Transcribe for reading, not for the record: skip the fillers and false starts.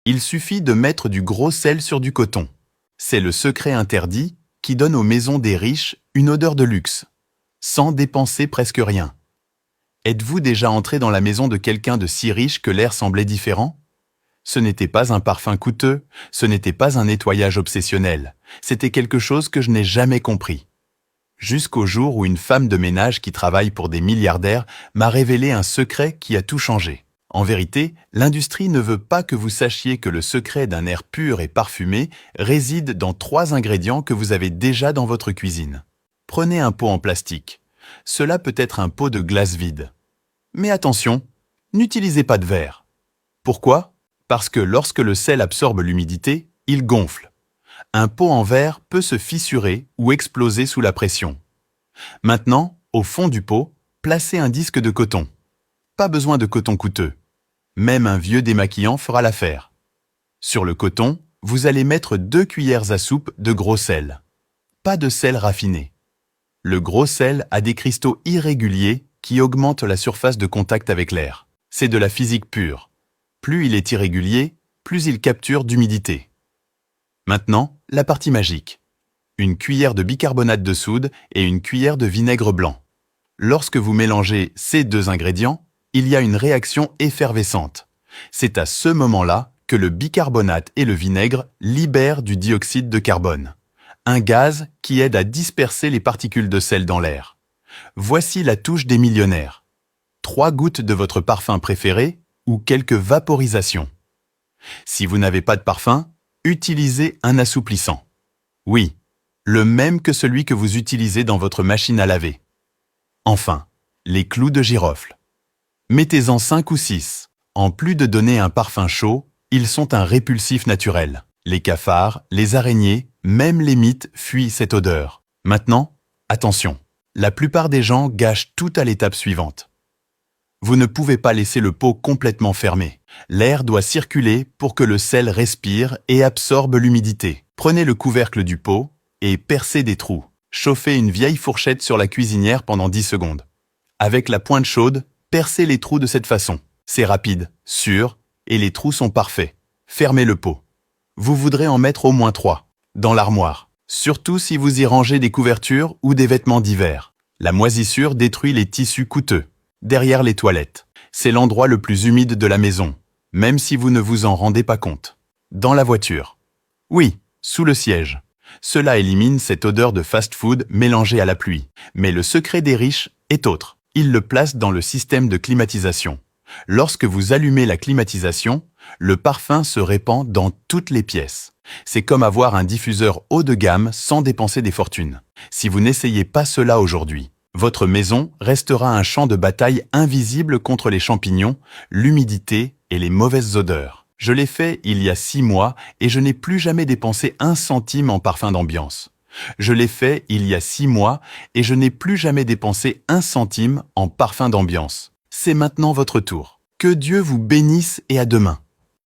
Il suffit de mettre du gros sel sur du coton. C'est le secret interdit qui donne aux maisons des riches une odeur de luxe, sans dépenser presque rien. Êtes-vous déjà entré dans la maison de quelqu'un de si riche que l'air semblait différent? Ce n'était pas un parfum coûteux, ce n'était pas un nettoyage obsessionnel, c'était quelque chose que je n'ai jamais compris. Jusqu'au jour où une femme de ménage qui travaille pour des milliardaires m'a révélé un secret qui a tout changé. En vérité, l'industrie ne veut pas que vous sachiez que le secret d'un air pur et parfumé réside dans 3 ingrédients que vous avez déjà dans votre cuisine. Prenez un pot en plastique. Cela peut être un pot de glace vide. Mais attention, n'utilisez pas de verre. Pourquoi? Parce que lorsque le sel absorbe l'humidité, il gonfle. Un pot en verre peut se fissurer ou exploser sous la pression. Maintenant, au fond du pot, placez un disque de coton. Pas besoin de coton coûteux. Même un vieux démaquillant fera l'affaire. Sur le coton, vous allez mettre 2 cuillères à soupe de gros sel. Pas de sel raffiné. Le gros sel a des cristaux irréguliers qui augmentent la surface de contact avec l'air. C'est de la physique pure. Plus il est irrégulier, plus il capture d'humidité. Maintenant, la partie magique. Une cuillère de bicarbonate de soude et une cuillère de vinaigre blanc. Lorsque vous mélangez ces 2 ingrédients, il y a une réaction effervescente. C'est à ce moment-là que le bicarbonate et le vinaigre libèrent du dioxyde de carbone, un gaz qui aide à disperser les particules de sel dans l'air. Voici la touche des millionnaires. 3 gouttes de votre parfum préféré ou quelques vaporisations. Si vous n'avez pas de parfum, utilisez un assouplissant. Oui, le même que celui que vous utilisez dans votre machine à laver. Enfin, les clous de girofle. Mettez-en 5 ou 6. En plus de donner un parfum chaud, ils sont un répulsif naturel. Les cafards, les araignées, même les mites fuient cette odeur. Maintenant, attention, la plupart des gens gâchent tout à l'étape suivante. Vous ne pouvez pas laisser le pot complètement fermé. L'air doit circuler pour que le sel respire et absorbe l'humidité. Prenez le couvercle du pot et percez des trous. Chauffez une vieille fourchette sur la cuisinière pendant 10 secondes. Avec la pointe chaude, percez les trous de cette façon. C'est rapide, sûr, et les trous sont parfaits. Fermez le pot. Vous voudrez en mettre au moins 3, dans l'armoire. Surtout si vous y rangez des couvertures ou des vêtements d'hiver. La moisissure détruit les tissus coûteux. Derrière les toilettes. C'est l'endroit le plus humide de la maison, même si vous ne vous en rendez pas compte. Dans la voiture. Oui, sous le siège. Cela élimine cette odeur de fast-food mélangée à la pluie. Mais le secret des riches est autre. Ils le placent dans le système de climatisation. Lorsque vous allumez la climatisation, le parfum se répand dans toutes les pièces. C'est comme avoir un diffuseur haut de gamme sans dépenser des fortunes. Si vous n'essayez pas cela aujourd'hui, votre maison restera un champ de bataille invisible contre les champignons, l'humidité et les mauvaises odeurs. Je l'ai fait il y a 6 mois et je n'ai plus jamais dépensé 1 centime en parfum d'ambiance. Je l'ai fait il y a 6 mois et je n'ai plus jamais dépensé 1 centime en parfum d'ambiance. C'est maintenant votre tour. Que Dieu vous bénisse et à demain.